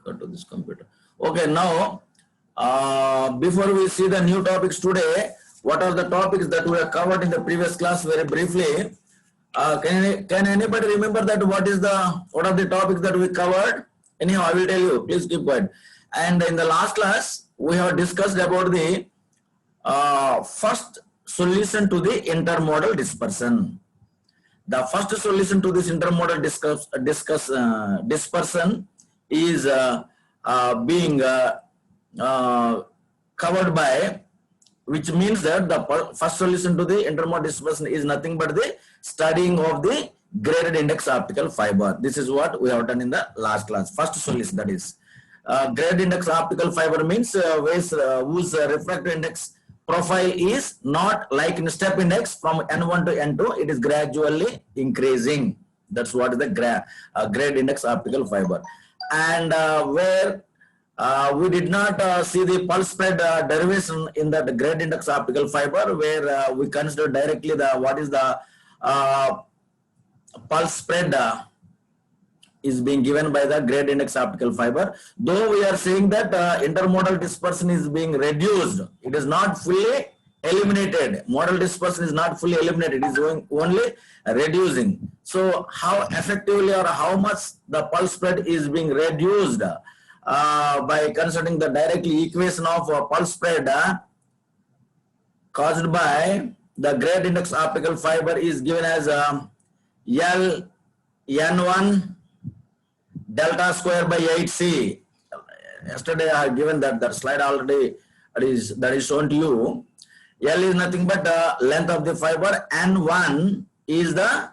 Go to this computer. Okay, now before we see the new topics today, what are the topics that we have covered in the previous class very briefly? Can anybody remember that what are the topics that we covered? Anyhow, I will tell you. Please keep quiet. And in the last class, we have discussed about the first solution to the intermodal dispersion. The first solution to this intermodal dispersion is being covered by, which means that the first solution to the intermodal dispersion is nothing but the studying of the graded index optical fiber. This is what we have done in the last class. First solution, that is graded index optical fiber means whose refractive index profile is not like in step index from N1 to N2, it is gradually increasing. That's what is the graded index optical fiber. And where we did not see the pulse spread derivation in that graded index optical fiber, where we consider directly what is the pulse spread is being given by the graded index optical fiber. Though we are saying that intermodal dispersion is being reduced, it is not fully eliminated. Modal dispersion is not fully eliminated, it is only reducing. So how effectively or how much the pulse spread is being reduced by considering the directly equation of pulse spread caused by the graded index optical fiber is given as L N1 delta square by 8C. Yesterday I have given that slide already, that is shown to you. L is nothing but the length of the fiber, N1 is the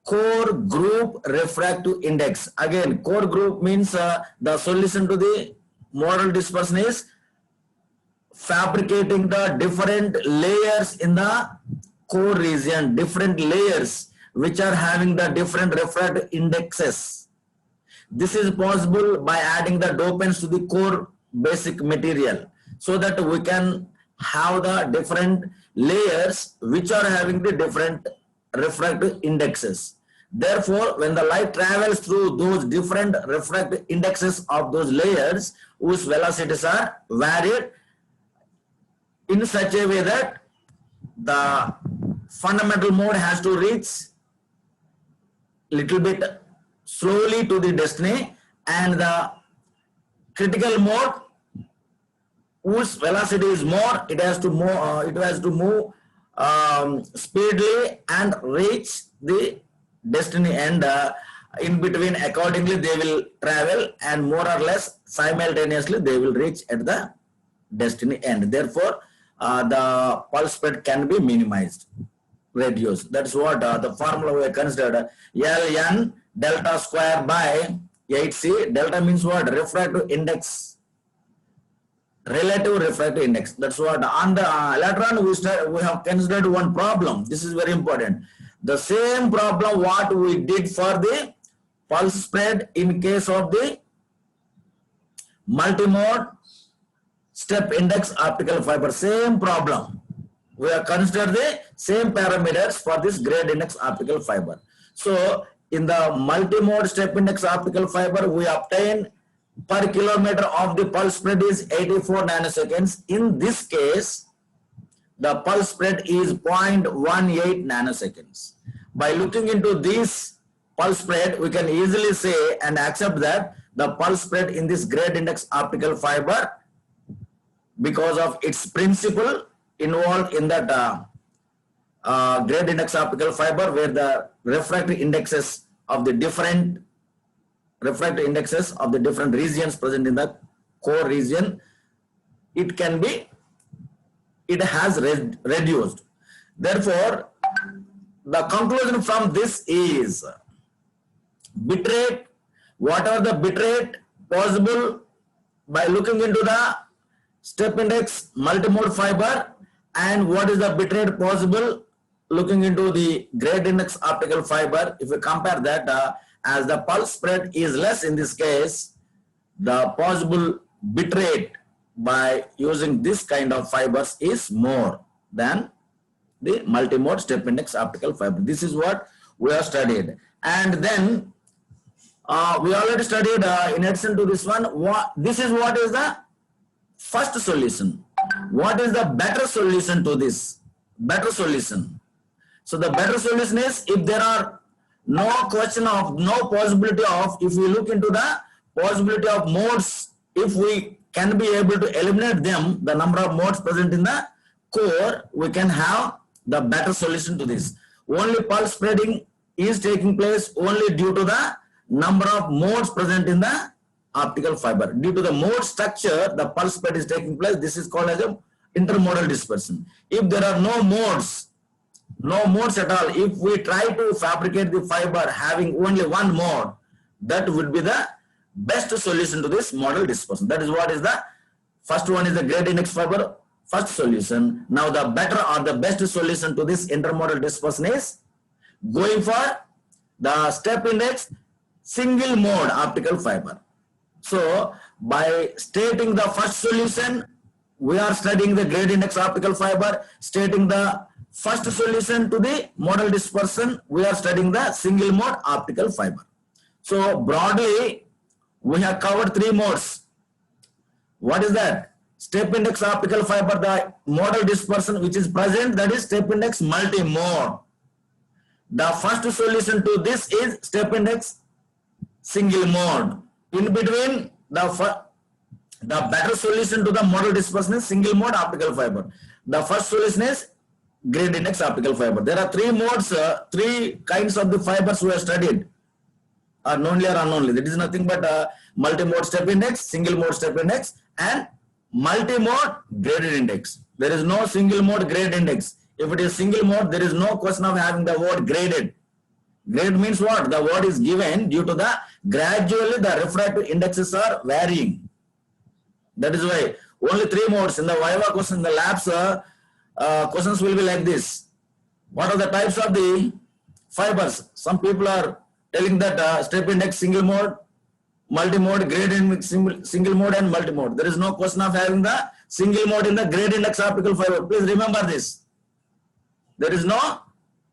core group refractive index. Again, core group means the solution to the modal dispersion is fabricating the different layers in the core region, different layers which are having the different refractive indexes. This is possible by adding the dopants to the core basic material, so that we can have the different layers which are having the different refractive indexes. Therefore, when the light travels through those different refractive indexes of those layers, whose velocities are varied in such a way that the fundamental mode has to reach little bit slowly to the destiny, and the critical mode whose velocity is more, it has to move speedily and reach the destiny, and in between accordingly they will travel, and more or less simultaneously they will reach at the destiny end. Therefore the pulse spread can be minimized, reduced. That's what the formula we considered, Ln delta square by 8C. Delta means what? Refractive index, relative refractive index. That's what on the electron we have considered one problem. This is very important. The same problem what we did for the pulse spread in case of the multimode step index optical fiber. Same problem. We have considered the same parameters for this graded index optical fiber. So in the multimode step index optical fiber, we obtain per kilometer of the pulse spread is 84 nanoseconds. In this case, the pulse spread is 0.18 nanoseconds. By looking into this pulse spread, we can easily say and accept that the pulse spread in this graded index optical fiber, because of its principle involved in that graded index optical fiber, where the refractive indexes of the different regions present in the core region, it has reduced. Therefore, the conclusion from this is bitrate. What are the bitrate possible by looking into the step index multimode fiber, and what is the bitrate possible looking into the graded index optical fiber? If we compare that, as the pulse spread is less in this case, the possible bitrate by using this kind of fibers is more than the multimode step index optical fiber. This is what we have studied. And then We already studied in addition to this one. This is what is the first solution. What is the better solution to this? Better solution. So the better solution is, if there are no possibility of, if we look into the possibility of modes, if we can be able to eliminate them, the number of modes present in the core, we can have the better solution to this. Only pulse spreading is taking place only due to the number of modes present in the optical fiber. Due to the mode structure, the pulse spread is taking place. This is called as a intermodal dispersion. If there are no modes at all, if we try to fabricate the fiber having only one mode, that would be the best solution to this modal dispersion. That is what is the first one, is the great index fiber, first solution. Now the better or the best solution to this intermodal dispersion is going for the step index single mode optical fiber. So by stating the first solution, we are studying the great index optical fiber. Stating the first solution to the modal dispersion, we are studying the single mode optical fiber. So broadly, we have covered three modes. What is that? Step index optical fiber, the modal dispersion which is present, that is step index multi-mode. The first solution to this is step index single mode. In between, the better solution to the modal dispersion is single mode optical fiber. The first solution is great index optical fiber. There are three modes, three kinds of the fibers we have studied, are knownly or unknownly. That is nothing but multi-mode step index, single mode step index, and multi-mode graded index. There is no single mode grade index. If it is single mode, there is no question of having the word graded. Grade means what? The word is given due to the gradually the refractive indexes are varying. That is why only three modes. In the Viva question, the labs questions will be like this. What are the types of the fibers? Some people are telling that step index single mode, multi-mode, grade index single mode, and multi-mode. There is no question of having the single mode in the grade index optical fiber. Please remember this. There is no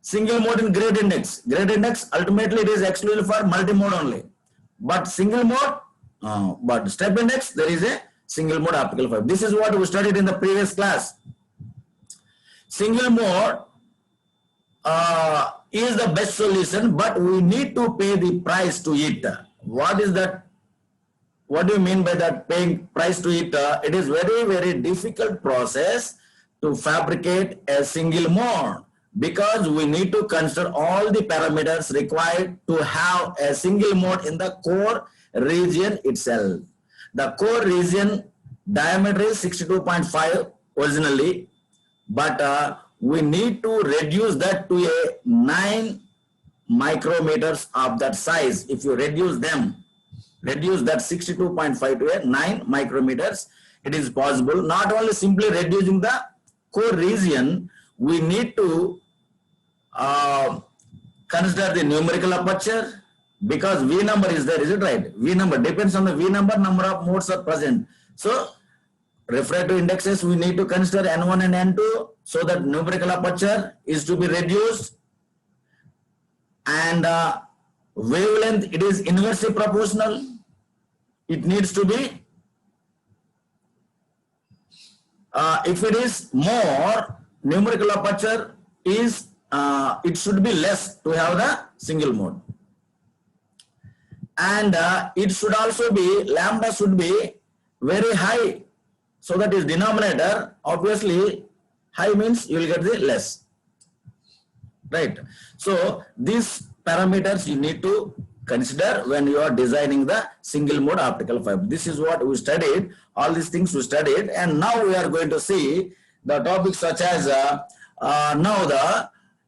single mode in grade index. Grade index ultimately it is exclusively for multi-mode only. But single mode, but step index, there is a single mode optical fiber. This is what we studied in the previous class. Single mode is the best solution, but we need to pay the price to it. What is that? What do you mean by that, paying price to it? It is very, very difficult process to fabricate a single mode, because we need to consider all the parameters required to have a single mode in the core region itself. The core region diameter is 62.5 originally, but we need to reduce that to a 9 micrometers of that size. If you reduce that 62.5 to a 9 micrometers, it is possible. Not only simply reducing the core region, we need to consider the numerical aperture, because V number is there, is it right? V number depends on the V number of modes are present. So refractive indexes we need to consider N1 and N2, so that numerical aperture is to be reduced, and wavelength, it is inversely proportional. It needs to be, if it is more, numerical aperture is it should be less to have the single mode, and it should also be, lambda should be very high, so that is denominator, obviously high means you will get the less, right? So these parameters you need to consider when you are designing the single mode optical fiber. This is what we studied, all these things we studied, and now we are going to see the topics such as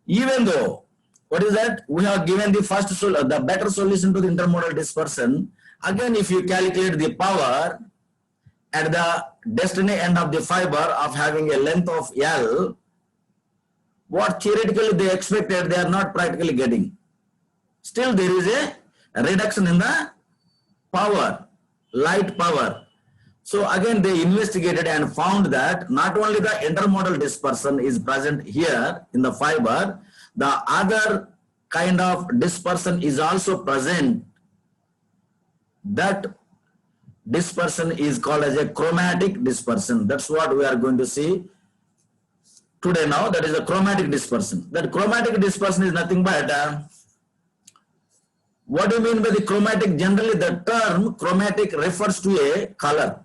even though, what is that? We have given the better solution to the intermodal dispersion. Again, if you calculate the power at the destiny end of the fiber of having a length of L, what theoretically they expected, they are not practically getting. Still there is a reduction in the power, light power. So again they investigated and found that not only the intermodal dispersion is present here in the fiber, the other kind of dispersion is also present that dispersion is called as a chromatic dispersion. That's what we are going to see today now. That is a chromatic dispersion. That chromatic dispersion is nothing but what do you mean by the chromatic? Generally, the term chromatic refers to a color.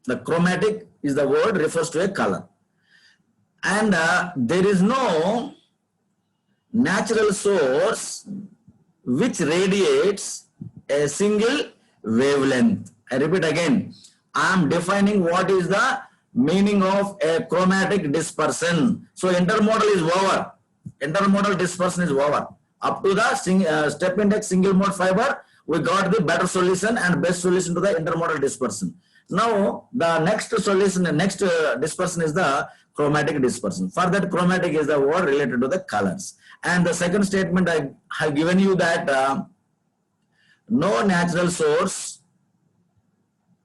The chromatic is the word, refers to a color. And there is no natural source which radiates a single wavelength. I repeat again, I am defining what is the meaning of a chromatic dispersion. So intermodal is over. Intermodal dispersion is over. Up to the step index single mode fiber, we got the better solution and best solution to the intermodal dispersion. Now the next solution, the next dispersion is the chromatic dispersion. For that, chromatic is the word related to the colors. And the second statement I have given you that no natural source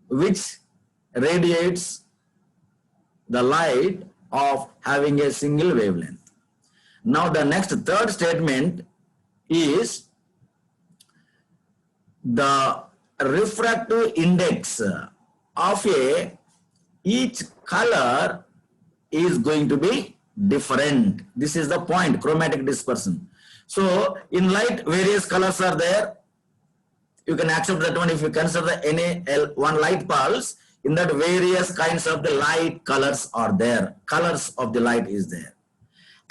which radiates the light of having a single wavelength. Now the next third statement is the refractive index of each color is going to be different. This is the point, chromatic dispersion. So in light, various colors are there. You can accept that one if you consider any one light pulse. In that, various kinds of the light colors are there. Colors of the light is there.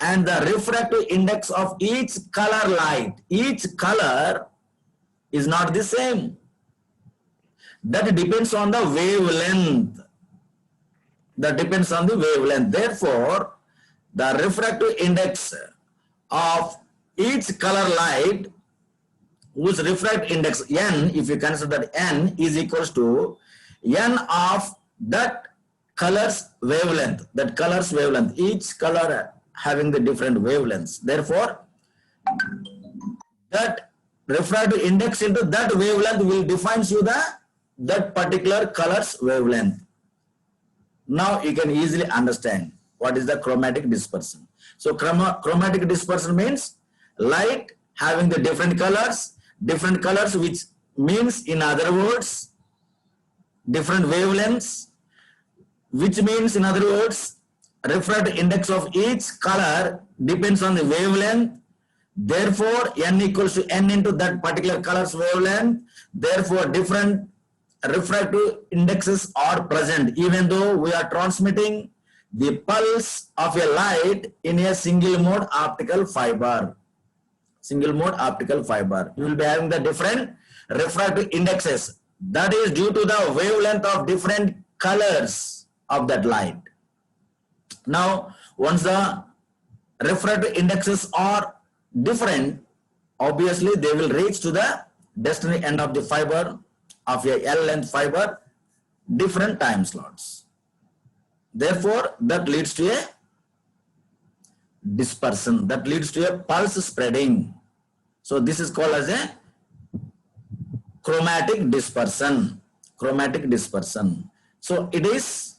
And the refractive index of each color light, each color is not the same. That depends on the wavelength. That depends on the wavelength. Therefore, the refractive index of each color light, whose refractive index n, if you consider that n is equals to n of that color's wavelength. That color's wavelength. Each color having the different wavelengths. Therefore, that refractive index into that wavelength will define you that particular color's wavelength. Now you can easily understand what is the chromatic dispersion. So chromatic dispersion means light having the different colors which means, in other words, different wavelengths, which means, in other words, refractive index of each color depends on the wavelength. Therefore, n equals to n into that particular color's wavelength. Therefore, different refractive indexes are present, even though we are transmitting the pulse of a light in a single mode optical fiber. Single mode optical fiber. You will be having the different refractive indexes. That is due to the wavelength of different colors of that light. Now, once the refractive indexes are different, obviously they will reach to the destiny end of the fiber of a L-length fiber, different time slots. Therefore, that leads to a dispersion, that leads to a pulse spreading. So this is called as a chromatic dispersion. Chromatic dispersion. So it is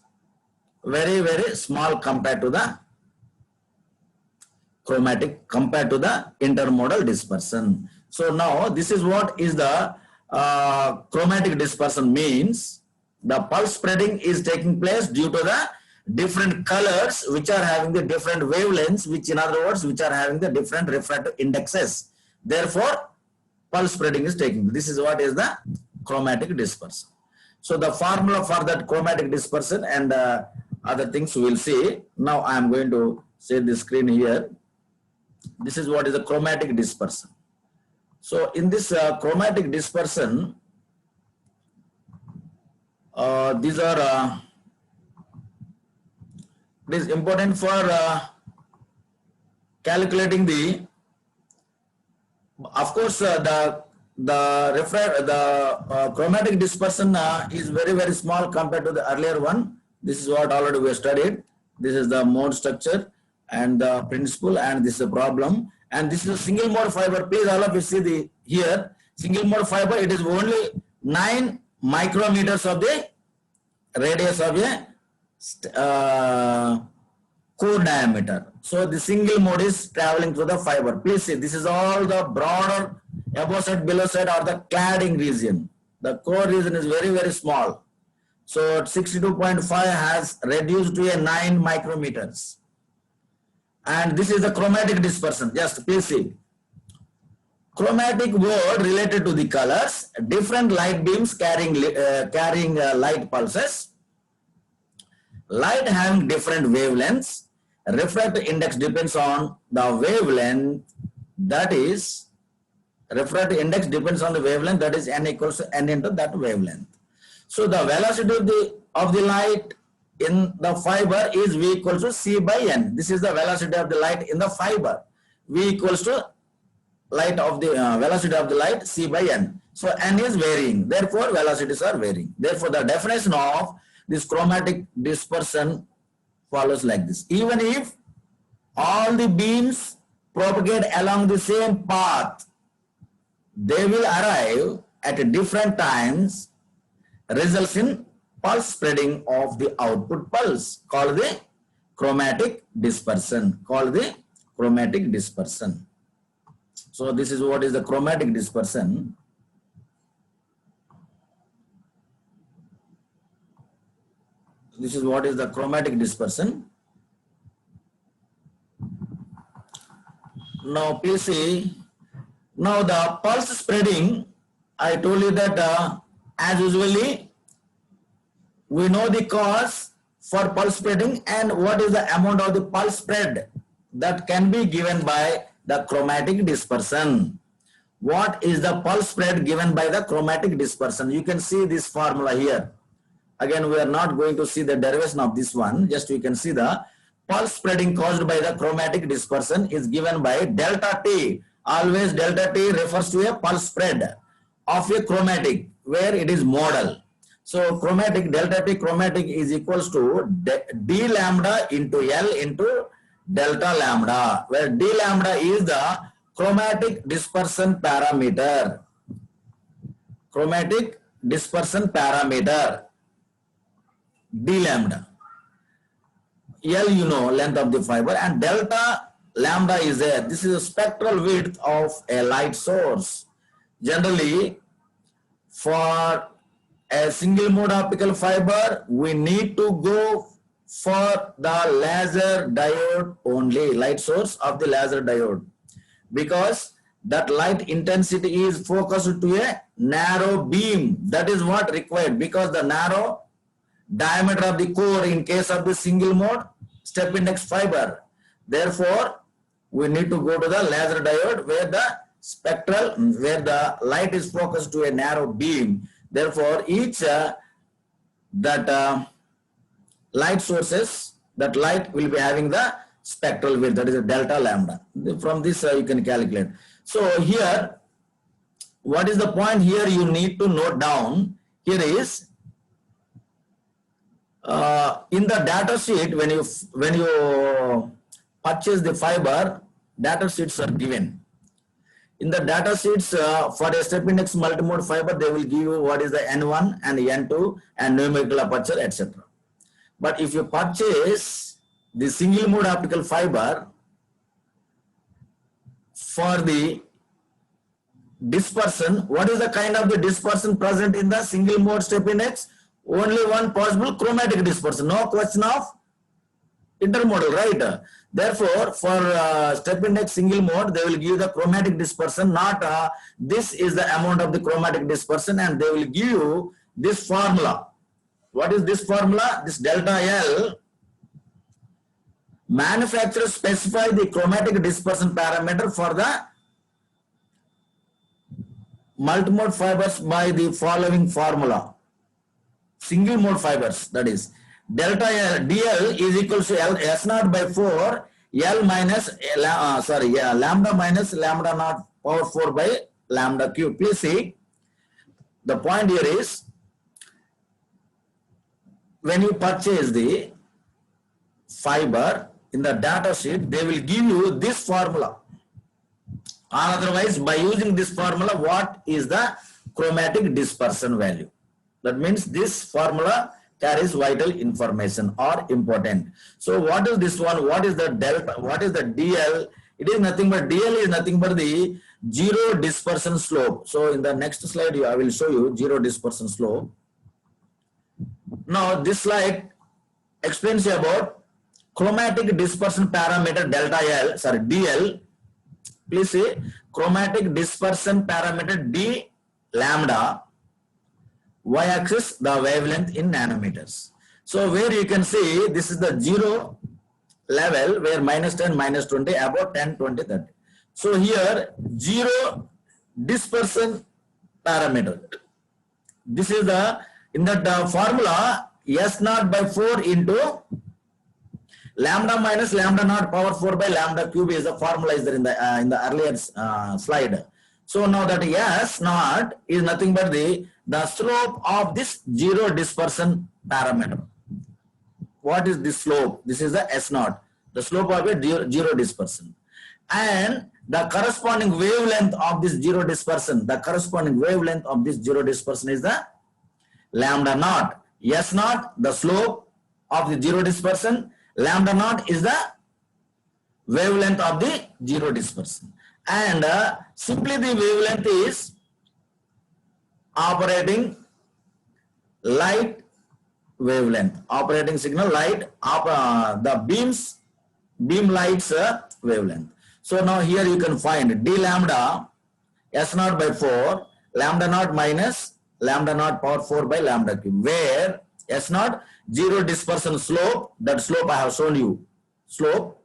very, very small compared to the chromatic, compared to the intermodal dispersion. So now this is what is the chromatic dispersion means. The pulse spreading is taking place due to the different colors which are having the different wavelengths, which in other words, which are having the different refractive indexes. Therefore, pulse spreading is taking. This is what is the chromatic dispersion. So the formula for that chromatic dispersion and other things we will see. Now I am going to share the screen here. This is what is the chromatic dispersion. So in this chromatic dispersion, these are it is important for calculating the, of course, the chromatic dispersion is very, very small compared to the earlier one. This is what already we studied. This is the mode structure and the principle, and this is the problem. And this is a single mode fiber. Please all of you see the here single mode fiber. It is only 9 micrometers of the radius of a core diameter. So the single mode is traveling through the fiber. Please see, this is all the broader above side, below side, or the cladding region. The core region is very, very small. So 62.5 has reduced to a 9 micrometers. And this is the chromatic dispersion. Just please see. Chromatic word related to the colors, different light beams carrying light pulses, light having different wavelengths, refractive index depends on the wavelength, that is, refractive index depends on the wavelength, that is n equals to n into that wavelength. So the velocity of the light in the fiber is V equals to C by N. This is the velocity of the light in the fiber. V equals to velocity of the light C by N. So N is varying. Therefore, velocities are varying. Therefore, the definition of this chromatic dispersion follows like this. Even if all the beams propagate along the same path, they will arrive at different times, results in pulse spreading of the output pulse, called the chromatic dispersion. So this is what is the chromatic dispersion. This is what is the chromatic dispersion. Now please see. Now the pulse spreading, I told you that as usually we know the cause for pulse spreading and what is the amount of the pulse spread that can be given by the chromatic dispersion. What is the pulse spread given by the chromatic dispersion? You can see this formula here. Again, we are not going to see the derivation of this one. Just you can see the pulse spreading caused by the chromatic dispersion is given by delta T. Always delta T refers to a pulse spread of a chromatic where it is modal. So chromatic, delta T chromatic is equals to d lambda into L into delta lambda, where d lambda is the chromatic dispersion parameter. Chromatic dispersion parameter, d lambda. L, you know, length of the fiber, and delta lambda is there. This is the spectral width of a light source. Generally, for a single mode optical fiber, we need to go for the laser diode only, light source of the laser diode, because that light intensity is focused to a narrow beam. That is what required, because the narrow diameter of the core in case of the single mode step index fiber. Therefore, we need to go to the laser diode where the light is focused to a narrow beam. Therefore, each light sources, that light will be having the spectral width, that is a delta lambda. From this you can calculate. So here, what is the point here you need to note down? Here is in the data sheet, when you purchase the fiber, data sheets are given. In the data sheets for a step index multimode fiber, they will give you what is the N1 and N2 and numerical aperture, etc. But if you purchase the single mode optical fiber, for the dispersion, what is the kind of the dispersion present in the single mode step index? Only one possible, chromatic dispersion. No question of intermodal, right? Therefore, for step index single mode, they will give the chromatic dispersion, not this is the amount of the chromatic dispersion, and they will give you this formula. What is this formula? This delta L. Manufacturers specify the chromatic dispersion parameter for the multimode fibers by the following formula. Single mode fibers, that is delta L, DL is equal to L S0 by 4 L minus lambda minus lambda naught power 4 by lambda cube. Please see, the point here is, when you purchase the fiber in the data sheet, they will give you this formula, or otherwise by using this formula, what is the chromatic dispersion value. That means this formula carries vital information or important. So what is this one? What is the delta? What is the DL It is nothing but DL is nothing but the zero dispersion slope. So in the next slide, I will show you zero dispersion slope. Now this slide explains about chromatic dispersion parameter delta L, sorry, DL. Please see chromatic dispersion parameter D lambda, y-axis the wavelength in nanometers. So where you can see this is the zero level where minus 10, minus 20, about 10, 20, 30. So here zero dispersion parameter. This is the, in that formula, S naught by 4 into lambda minus lambda naught power 4 by lambda cube is the formula is there in the earlier slide. So now that S naught is nothing but the slope of this zero dispersion parameter. What is this slope? This is the S naught, the slope of a zero dispersion. And the corresponding wavelength of this zero dispersion, the corresponding wavelength of this zero dispersion is the lambda naught. S naught, the slope of the zero dispersion. Lambda naught is the wavelength of the zero dispersion. And simply the wavelength is operating light wavelength, operating signal light, the beam lights wavelength. So now here you can find d lambda S naught by 4, lambda naught minus lambda naught power 4 by lambda cube, where S naught zero dispersion slope, that slope I have shown you, slope,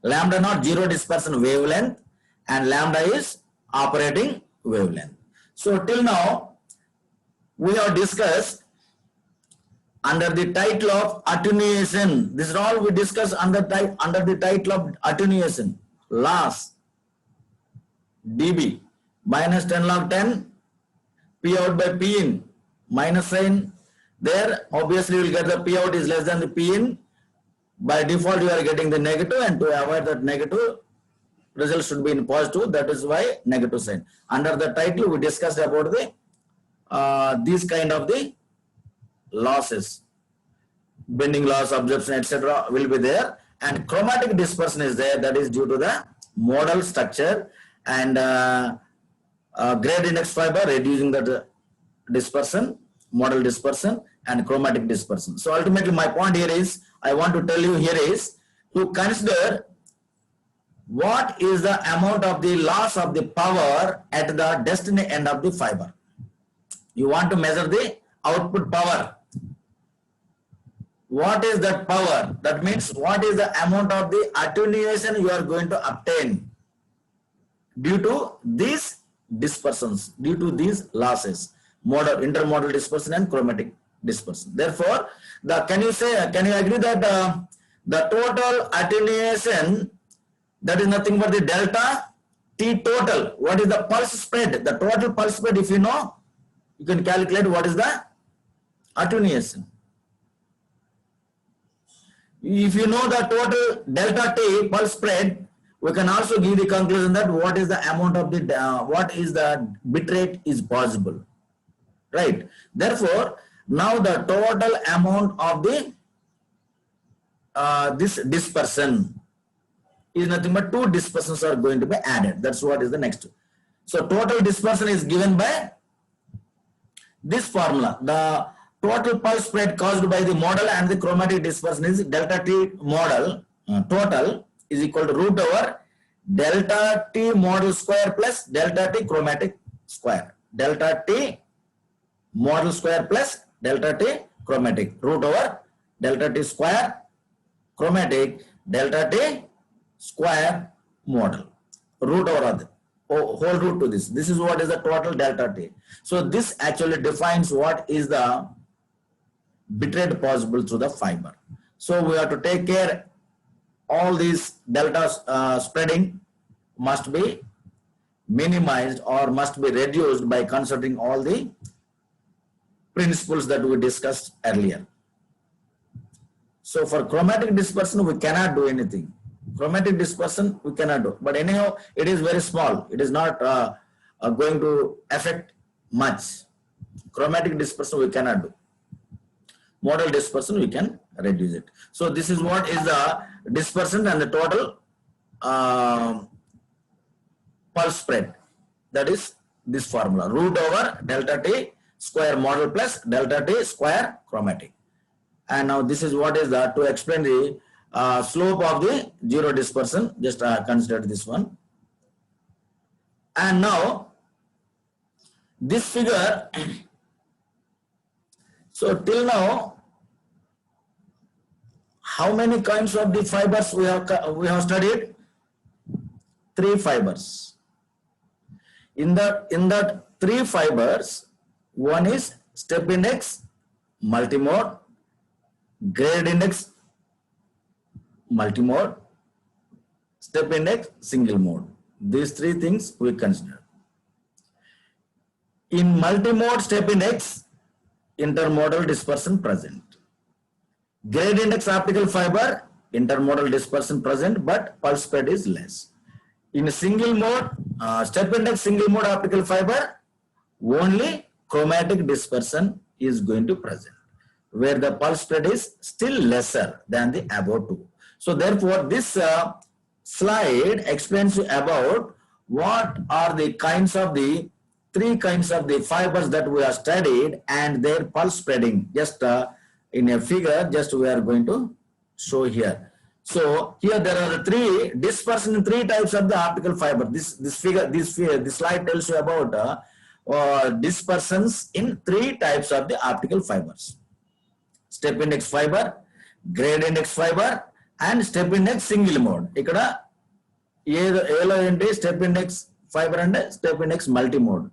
lambda naught zero dispersion wavelength, and lambda is operating wavelength. So till now we have discussed under the title of attenuation. This is all we discussed under the title of attenuation. Loss dB minus 10 log 10 P out by P in minus sign. There obviously you will get the P out is less than the P in. By default you are getting the negative, and to avoid that negative, result should be in positive. That is why negative sign. Under the title we discussed about the these kind of the losses, bending loss, absorption, etc. will be there, and chromatic dispersion is there. That is due to the modal structure and grade index fiber reducing the dispersion, modal dispersion, and chromatic dispersion. So ultimately my point here is, I want to tell you here is to consider what is the amount of the loss of the power at the destined end of the fiber. You want to measure the output power. What is that power? That means what is the amount of the attenuation you are going to obtain due to these dispersions, due to these losses, modal, intermodal dispersion and chromatic dispersion. Therefore, can you agree that the total attenuation, that is nothing but the delta T total. What is the pulse spread? The total pulse spread, if you know, you can calculate what is the attenuation. If you know the total delta T pulse spread, we can also give the conclusion that what is the amount of the, what is the bit rate is possible, right? Therefore, now the total amount of the this dispersion is nothing but two dispersions are going to be added. That's what is the next. So total dispersion is given by this formula. The total pulse spread caused by the modal and the chromatic dispersion is delta T modal total is equal to root over delta T modal square plus delta T chromatic square. Delta T modal square plus delta T chromatic, root over delta T square chromatic delta T square modal, root over whole root to this. This is what is the total delta T. So this actually defines what is the bit rate possible through the fiber. So we have to take care all these delta spreading must be minimized or must be reduced by considering all the principles that we discussed earlier. So for chromatic dispersion we cannot do anything. Chromatic dispersion we cannot do, but anyhow it is very small. It is not going to affect much. Chromatic dispersion we cannot do. Modal dispersion we can reduce it. So this is what is the dispersion and the total pulse spread. That is this formula, root over delta T square model plus delta T square chromatic. And now this is what is the, to explain the slope of the zero dispersion, just consider this one. And now this figure, so till now, how many kinds of the fibers we have studied? 3 fibers. In that 3 fibers, one is step index multimode, grade index multimode, step index single mode. These 3 things we consider. In multimode step index, intermodal dispersion present. Grade index optical fiber, intermodal dispersion present, but pulse spread is less. In a single mode, step index single mode optical fiber, only chromatic dispersion is going to present, where the pulse spread is still lesser than the above 2. So therefore, this slide explains about what are the kinds of the 3 kinds of the fibers that we have studied and their pulse spreading. Just in a figure, just we are going to show here. So here there are the 3 dispersion in 3 types of the optical fiber. This slide tells you about dispersions in 3 types of the optical fibers: step index fiber, grade index fiber, and step index single mode. Ikkada yellow enti step index fiber and step index multimode.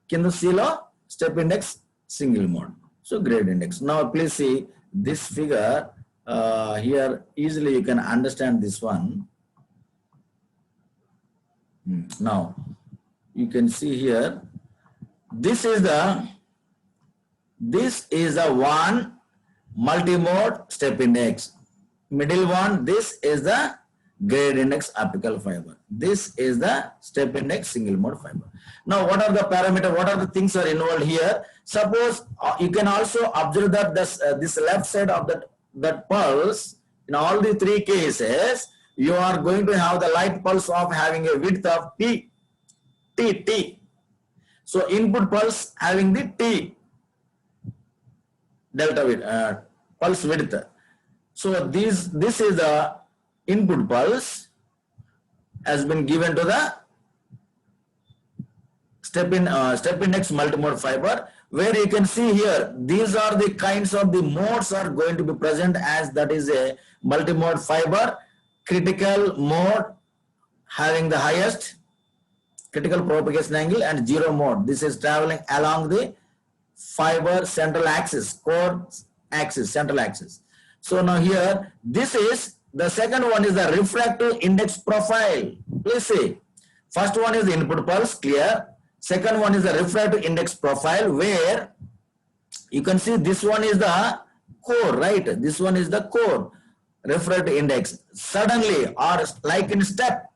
Kinda C lo step index single mode. So grade index. Now please see this figure here. Easily you can understand this one. Now you can see here. This is the one multimode step index. Middle one, this is the grade index optical fiber. This is the step index single mode fiber. Now, what are the parameters? What are the things are involved here? Suppose you can also observe that this left side of that pulse, in all the 3 cases, you are going to have the light pulse of having a width of T. So input pulse having the T delta width, pulse width. So this is the input pulse has been given to the step index multimode fiber, where you can see here these are the kinds of the modes are going to be present, as that is a multimode fiber. Critical mode having the highest critical propagation angle, and 0 mode. This is traveling along the fiber central axis, core axis, central axis. So now here, this is the second one is the refractive index profile. Please see, first one is the input pulse, clear. Second one is the refractive index profile, where you can see this one is the core, right? This one is the core refractive index. Suddenly, or like in step,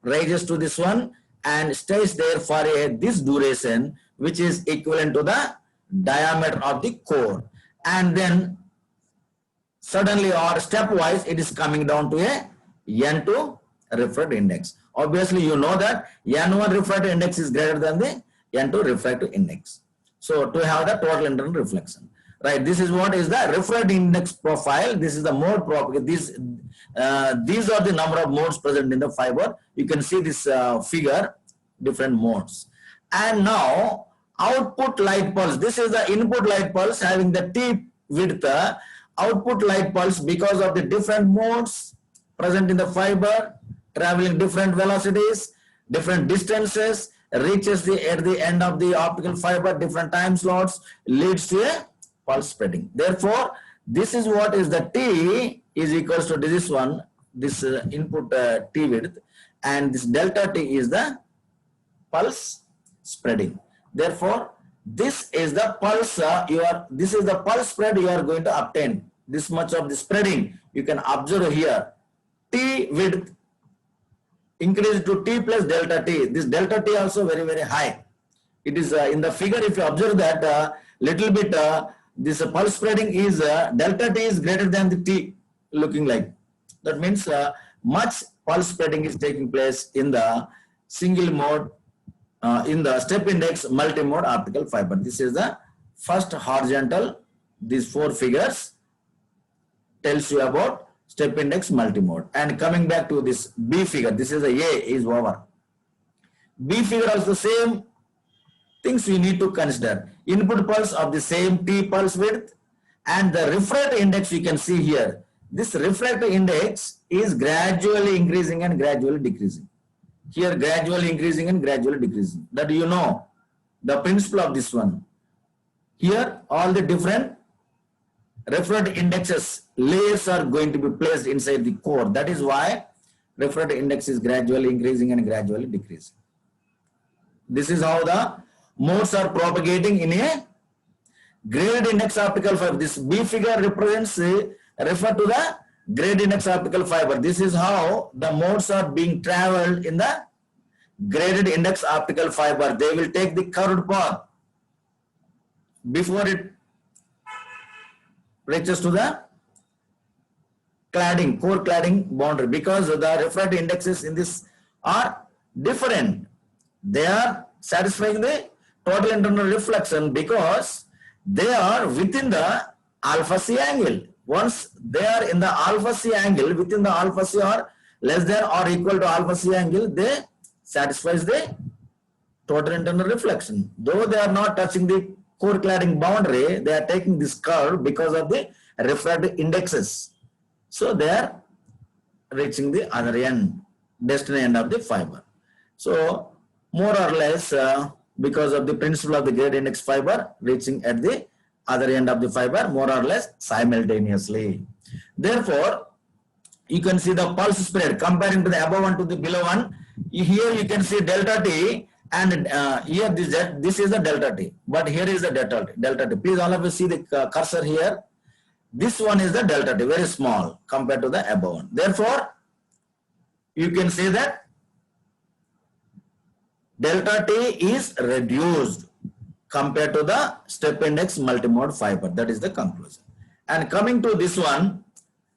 rises to this one and stays there for this duration, which is equivalent to the diameter of the core. And then suddenly or stepwise, it is coming down to a N2 refractive index. Obviously, you know that N1 refractive index is greater than the N2 refractive index. So to have the total internal reflection, right? This is what is the refractive index profile. This is the mode property. These are the number of modes present in the fiber. You can see this figure, different modes. And now output light pulse. This is the input light pulse having the T width. Output light pulse, because of the different modes present in the fiber, traveling different velocities, different distances, reaches at the end of the optical fiber, different time slots, leads to a pulse spreading. Therefore, this is what is the T is equals to this one, this input T width, and this delta T is the pulse spreading. Therefore, this is the pulse this is the pulse spread you are going to obtain. This much of the spreading you can observe here. T width increased to T plus delta T. This delta T also very, very high. It is in the figure, if you observe that little bit, this pulse spreading is delta T is greater than the T looking like. That means much pulse spreading is taking place in the single mode, in the step index multi-mode optical fiber. This is the first horizontal. These 4 figures tells you about step index multi-mode. And coming back to this B figure, this is a is over. B figure also the same things we need to consider. Input pulse of the same T pulse width, and the refractive index you can see here. This refractive index is gradually increasing and gradually decreasing. Here gradually increasing and gradually decreasing. That you know the principle of this one. Here all the different refractive indexes layers are going to be placed inside the core. That is why refractive index is gradually increasing and gradually decreasing. This is how the modes are propagating in a graded index optical fiber. This B figure represents refer to the graded index optical fiber. This is how the modes are being traveled in the graded index optical fiber. They will take the curved path before it reaches to the cladding, core cladding boundary, because the refractive indexes in this are different. They are satisfying the total internal reflection because they are within the alpha C angle. Once they are in the alpha C angle, within the alpha C or less than or equal to alpha C angle, they satisfies the total internal reflection. Though they are not touching the core cladding boundary, they are taking this curve because of the refractive indexes. So they are reaching the other end, destiny end of the fiber. So more or less because of the principle of the graded index fiber reaching at the other end of the fiber more or less simultaneously. Therefore, you can see the pulse spread comparing to the above one to the below one. Here you can see delta T, and here this is the delta T, but here is the delta T. Please all of you see the cursor here. This one is the delta T, very small compared to the above one. Therefore, you can say that delta T is reduced compared to the step index multimode fiber. That is the conclusion. And coming to this one,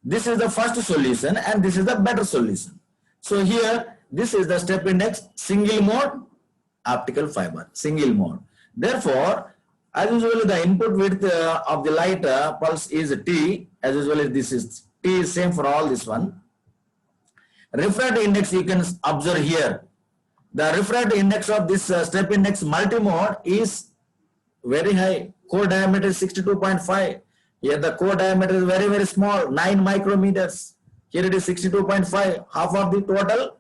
this is the first solution and this is the better solution. So here, this is the step index single mode optical fiber, single mode. Therefore, as usually the input width of the light pulse is T. As usually this is T is same for all this one. Refractive index you can observe here. The refractive index of this step index multimode is very high. Core diameter is 62.5. Here the core diameter is very, very small, 9 micrometers. Here it is 62.5, half of the total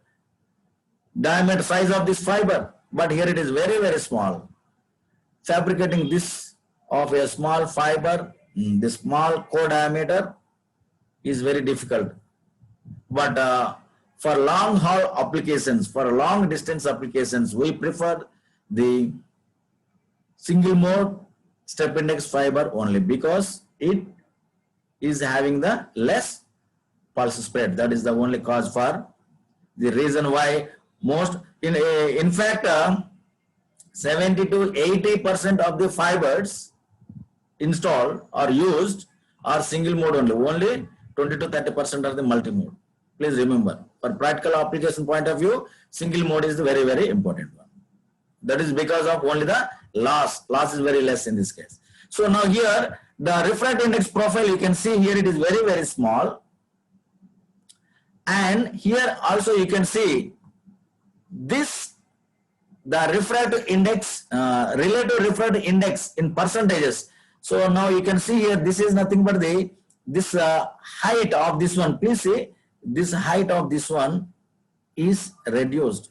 diameter size of this fiber. But here it is very, very small. Fabricating this of a small fiber, this small core diameter is very difficult. But for long haul applications, for long distance applications, we prefer the single mode step index fiber only because it is having the less pulse spread. That is the only cause for the reason why most, in fact, 70 to 80% of the fibers installed or used are single mode only. Only 20 to 30% are the multi-mode. Please remember, for practical application point of view, single mode is the very, very important one. That is because of only the loss. Loss is very less in this case. So now here, the refractive index profile, you can see here it is very, very small. And here also you can see this, the refractive index, relative refractive index in percentages. So now you can see here, this is nothing but this height of this one. Please see, this height of this one is reduced.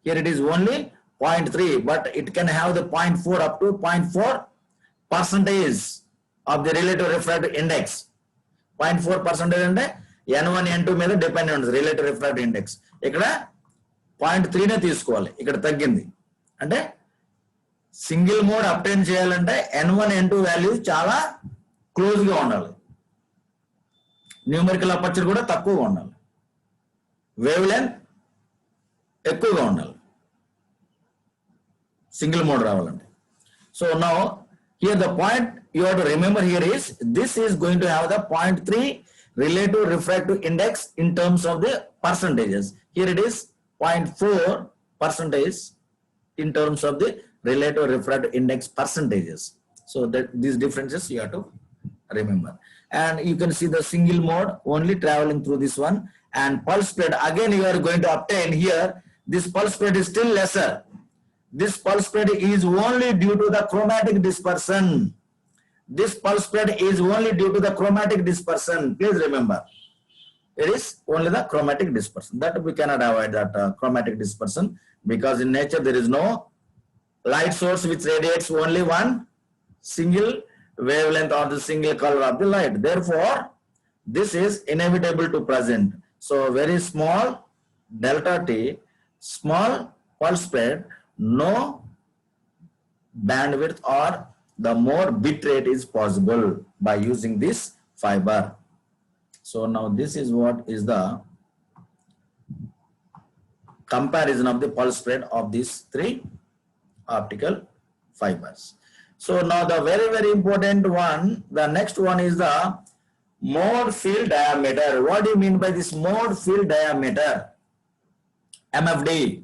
Here it is only 0.3, but it can have the 0.4 up to 0.4 percentage of the relative refractive index. 0.4 percentage and N1, N2 మీద depend on the relative refractive index. ఇక్కడ 0.3 నే తీసుకోవాలి. ఇక్కడ తగ్గింది. అంటే single mode obtain చేయాలంటే N1, N2 values చాలా close గా ఉండాలి. న్యూమరికల్ అపర్చర్ కూడా తక్కువగా ఉండాలి. వేవ్ లెంత్ ఎక్కువగా ఉండాలి. సింగిల్ మోడ్ రావాలంటే. So now here the point you have to remember here is this is going to have the 0.3 relative refractive index in terms of the percentages. Here it is 0.4 percentage in terms of the relative refractive index percentages. So that these differences you have to remember. And you can see the single mode only traveling through this one, and pulse spread again you are going to obtain here. This pulse spread is still lesser. This pulse spread is only due to the chromatic dispersion. This pulse spread is only due to the chromatic dispersion. Please remember, it is only the chromatic dispersion. That we cannot avoid that chromatic dispersion, because in nature there is no light source which radiates only one single wavelength or the single color of the light. Therefore, this is inevitable to present. So very small delta T, small pulse spread, no bandwidth or the more bit rate is possible by using this fiber. So now this is what is the comparison of the pulse spread of these three optical fibers. So now the very important one, the next one is the mode field diameter. What do you mean by this mode field diameter? MFD,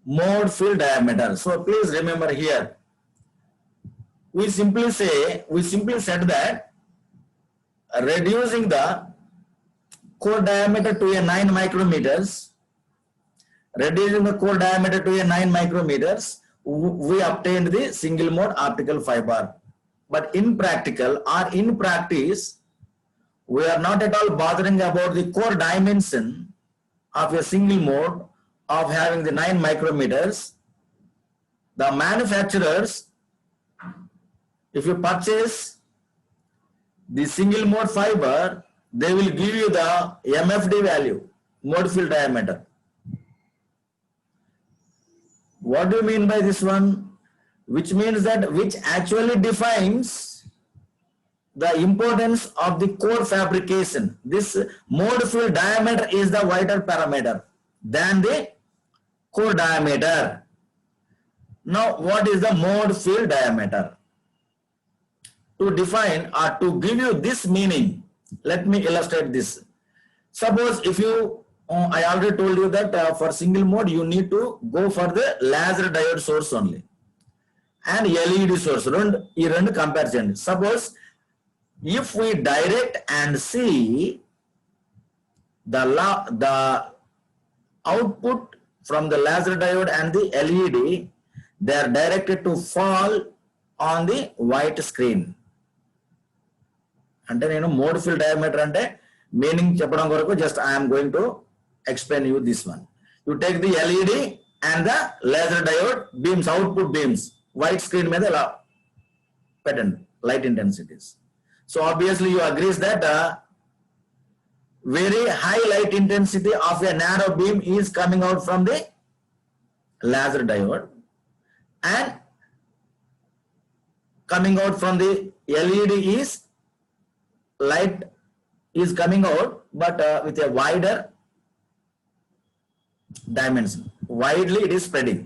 mode field diameter. So please remember here, we simply said that reducing the core diameter to a 9 micrometers, we obtained the single mode optical fiber. But in practical or in practice, we are not at all bothering about the core dimension of a single mode of having the 9 micrometers. The manufacturers, if you purchase the single mode fiber, they will give you the MFD value, mode field diameter. What do you mean by this one? Which means that which actually defines the importance of the core fabrication. This mode field diameter is the wider parameter than the core diameter. Now, what is the mode field diameter? To define or to give you this meaning, let me illustrate this. Suppose if you, I already told you that for single mode you need to go for the laser diode source only and LED source. Two comparison. Suppose if we direct and see the output from the laser diode and the LED, they are directed to fall on the white screen. అంటే నేను mode field diameter అంటే meaning చెప్పడం కొరకు just I am going to explain you this one. You take the LED and the laser diode beams, output beams, white screen మీద ఇలా పెట్టండి light intensities. So obviously you agrees that very high light intensity of a narrow beam is coming out from the laser diode and coming out from the LED is light is coming out, but with a wider dimension. Widely it is spreading.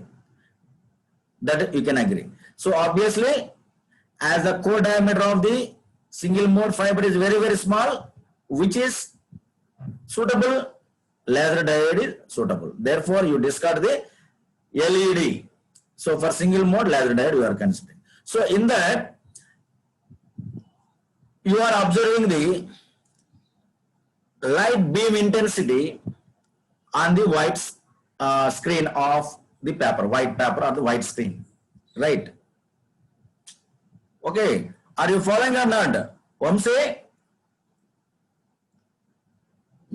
That you can agree. So obviously, as the core diameter of the single mode fiber is very small, which is suitable, laser diode is suitable. Therefore, you discard the LED. So for single mode laser diode, you are considering. So in that, you are observing the light beam intensity on the white screen of the paper, white paper or the white screen, right? Okay, are you following or not? Vamsi?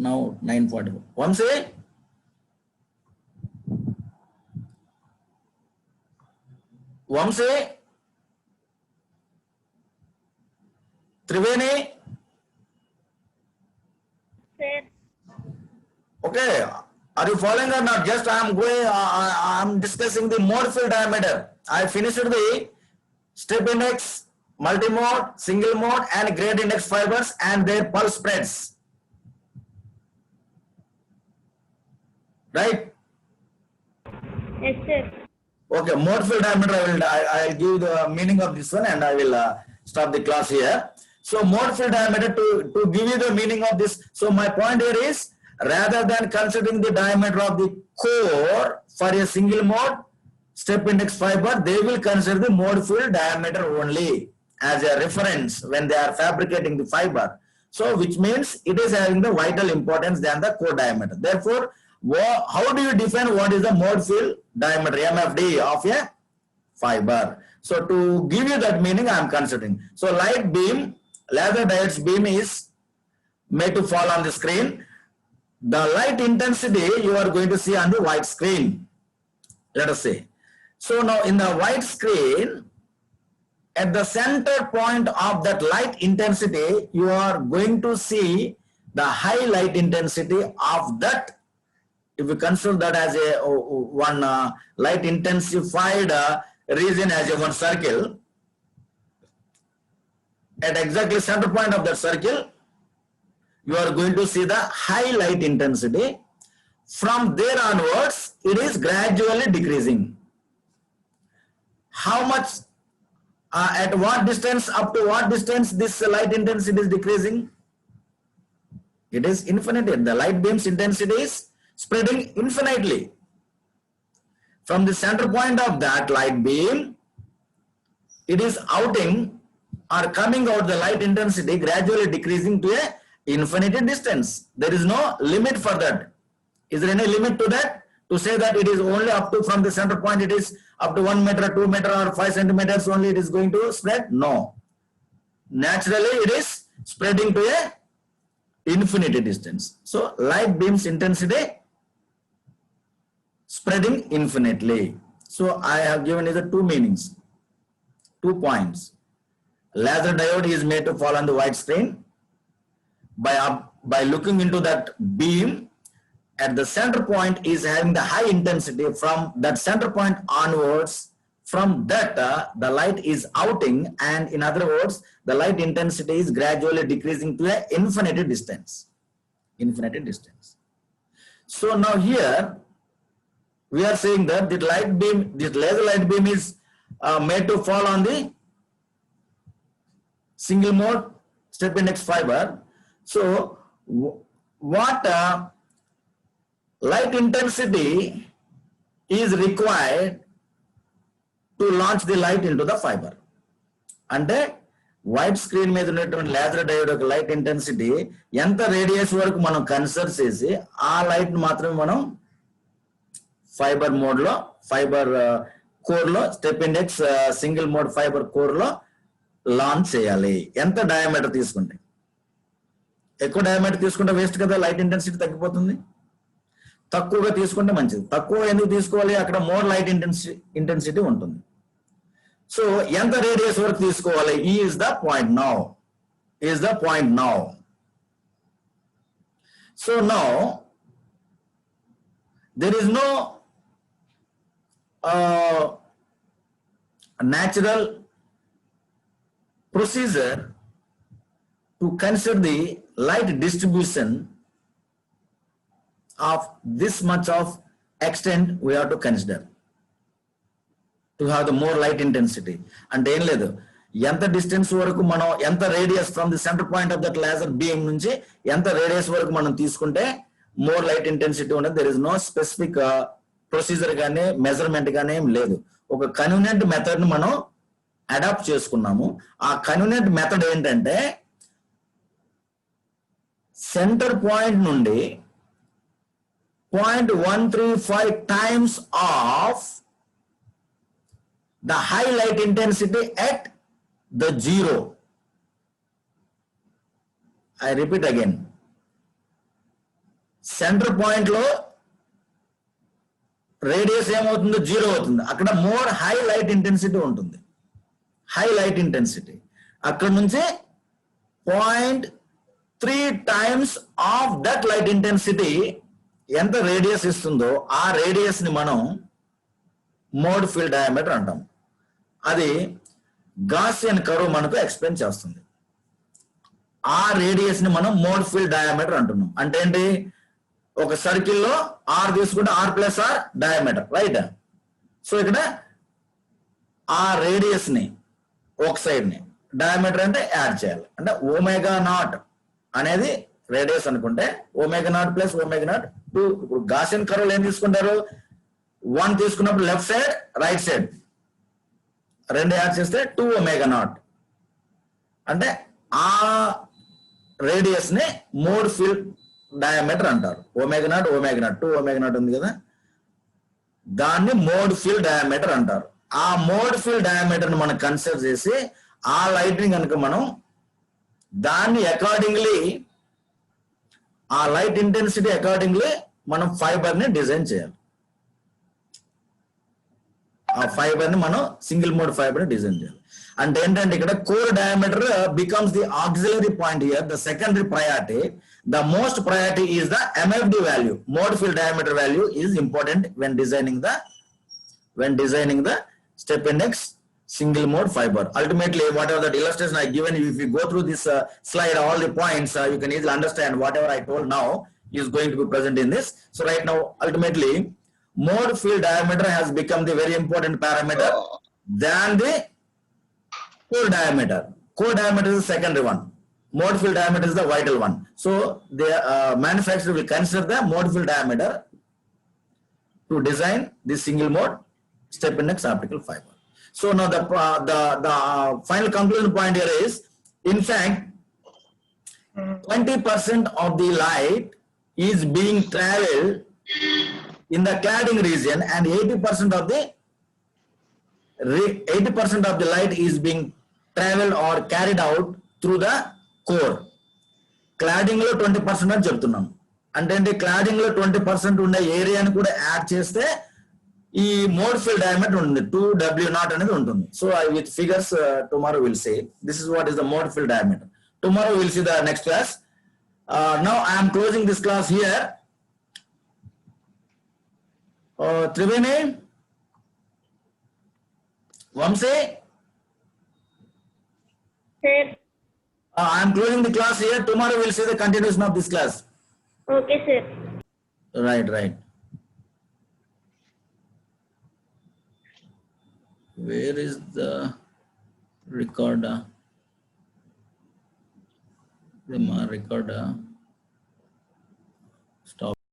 Now 9:44. Vamsi? Vamsi? Triveni? Sir. Okay, are you following or not? Just I am discussing the mode field diameter. I finished the strip index, multimode, single mode and grade index fibers and their pulse spreads. Right? Yes, sir. Okay, mode field diameter, I will give the meaning of this one and I will stop the class here. So mode field diameter, to give you the meaning of this. So my point here is, rather than considering the diameter of the core for a single mode step index fiber, they will consider the mode field diameter only as a reference when they are fabricating the fiber. So which means it is having the vital importance than the core diameter. Therefore, how do you define what is the mode field diameter, MFD, of a fiber? So to give you that meaning, I am considering. So light beam, laser diodes beam is made to fall on the screen. The light intensity you are going to see on the white screen, let us say. So now in the white screen, at the center point of that light intensity, you are going to see the high light intensity of that. If you consider that as a one light intensified region as a one circle, at exactly center point of that circle, you are going to see the high light intensity. From there onwards, it is gradually decreasing. How much, at what distance, up to what distance this light intensity is decreasing? It is infinity. The light beam's intensity is spreading infinitely. From the center point of that light beam, it is outing or coming out the light intensity gradually decreasing to a infinity distance. There is no limit for that. Is there any limit to that? To say that it is only up to, from the center point, it is up to 1 meter, 2 meter or 5 centimeters only it is going to spread? No. Naturally, it is spreading to a infinity distance. So light beam's intensity spreading infinitely. So I have given you the two meanings, 2 points. Laser diode is made to fall on the white screen. By looking into that beam, at the center point is having the high intensity. From that center point onwards, from that the light is outing, and in other words, the light intensity is gradually decreasing to an infinity distance. Infinity distance. So now here we are saying that the light beam, this laser light beam is made to fall on the single mode step index fiber. So what light intensity is required to launch the light into the fiber? అంటే white screen మీద ఉన్నటువంటి laser diode యొక్క light intensity ఎంత radius వరకు మనం consider చేసి ఆ light మాత్రమే మనం ఫైబర్ మోడ్ లో, ఫైబర్ కోర్ లో, step index single mode fibre core లో లాంచ్ చేయాలి. ఎంత డయామీటర్ తీసుకుంటే? ఎక్కువ డయామీటర్ తీసుకుంటే వేస్ట్ కదా, లైట్ ఇంటెన్సిటీ తగ్గిపోతుంది. తక్కువగా తీసుకుంటే మంచిది. తక్కువ ఎందుకు తీసుకోవాలి? అక్కడ మోర్ లైట్ ఇంటెన్సిటీ ఉంటుంది. సో ఎంత రేడియస్ వరకు తీసుకోవాలి? Is the point now. Is the point now. So now there is no natural procedure to consider the light distribution of this much of extent. We have to consider to have the more light intensity. And ఏం లేదు, ఎంత distance వరకు మనం, ఎంత radius from the centre point of that laser beam నుంచి ఎంత radius వరకు మనం తీసుకుంటే మోర్ లైట్ ఇంటెన్సిటీ ఉండదు. There is no specific procedure కానీ మెజర్మెంట్ కానీ ఏం లేదు. ఒక కన్వీనియంట్ మెథడ్ ని మనం అడాప్ట్ చేసుకున్నాము. ఆ కన్వీనియంట్ మెథడ్ ఏంటంటే, సెంటర్ పాయింట్ నుండి 0.135 times of the high light intensity at the zero. I repeat again. Centre point లో రేడియస్ ఏమవుతుందో జీరో అవుతుంది. అక్కడ మోర్ హై లైట్ ఇంటెన్సిటీ ఉంటుంది. హై లైట్ ఇంటెన్సిటీ అక్కడ నుంచి 0.3 times of that light intensity ఎంత రేడియస్ ఇస్తుందో ఆ రేడియస్ ని మనం మోడ్ ఫీల్డ్ డయామీటర్ అంటాం. అది గాసియన్ కర్వ్ మనకు ఎక్స్ప్లెయిన్ చేస్తుంది. ఆ రేడియస్ ని మనం మోడ్ ఫీల్డ్ డయామీటర్ అంటున్నాం. అంటే ఏంటి? ఒక సర్కిల్లో ఆర్ తీసుకుంటే R plus R diameter, right? So ఇక్కడ ఆ రేడియస్ ని, ఒక సైడ్ ని డయామీటర్ అంటే యాడ్ చేయాలి. అంటే ఒమేగా నాట్ అనేది రేడియస్ అనుకుంటే omega naught plus omega naught 2. ఇప్పుడు గాసియన్ కర్వ్లు ఏం తీసుకుంటారు? 1 తీసుకున్నప్పుడు left side right side 2 add చేస్తే 2 ఒమేగా నాట్. అంటే ఆ రేడియస్ ని మోడ్ ఫీల్డ్ డయామీటర్ అంటారు. ఒమేగా నాట్ 2 ఒమేగా నాట్ ఉంది కదా, దాన్ని మోడ్ ఫీల్డ్ డయామీటర్ అంటారు. ఆ మోడ్ ఫీల్డ్ డయామీటర్ ని మనం కన్సిడర్ చేసి ఆ లైట్ ని కనుక మనం దాన్ని అకార్డింగ్లీ ఆ లైట్ ఇంటెన్సిటీ అకార్డింగ్లీ మనం ఫైబర్ ని డిజైన్ చేయాలి. ఆ ఫైబర్ ని మనం సింగిల్ మోడ్ ఫైబర్ ని డిజైన్ చేయాలి. అంటే ఏంటంటే ఇక్కడ core diameter becomes the auxiliary point here, the secondary priority. The most priority is the MFD value, mode field diameter value is important when designing the step index single mode fiber. Ultimately, whatever that illustration I given you, if you go through this slide, all the points, you can easily understand whatever I told now is going to be present in this. So right now, ultimately, mode field diameter has become the very important parameter than the core diameter. Core diameter is the secondary one. Mode field diameter is the vital one. So the manufacturer will consider the mode field diameter to design this single mode step index optical fiber. So now the final conclusion point here is, in fact, 20% of the light is being traveled in the cladding region, and 80% of the light is being traveled or carried out through the core. Cladding లో 20% అని చెప్తున్నాం. అంటే cladding లో 20% ఉండే ఏరియాని కూడా add చేస్తే ఈ మోడ్ ఫీల్డ్ డయామీటర్ ఉంటుంది 2W0 అనేది ఉంటుంది. So with figures tomorrow will say this is what is the mode field diameter. Tomorrow will see the next class. Now I am closing this class here. Triveni, Vamsi, Sir. I am closing the class here. Tomorrow we'll see the continuation of this class. Okay, sir. Right. Where is the recorder? The recorder.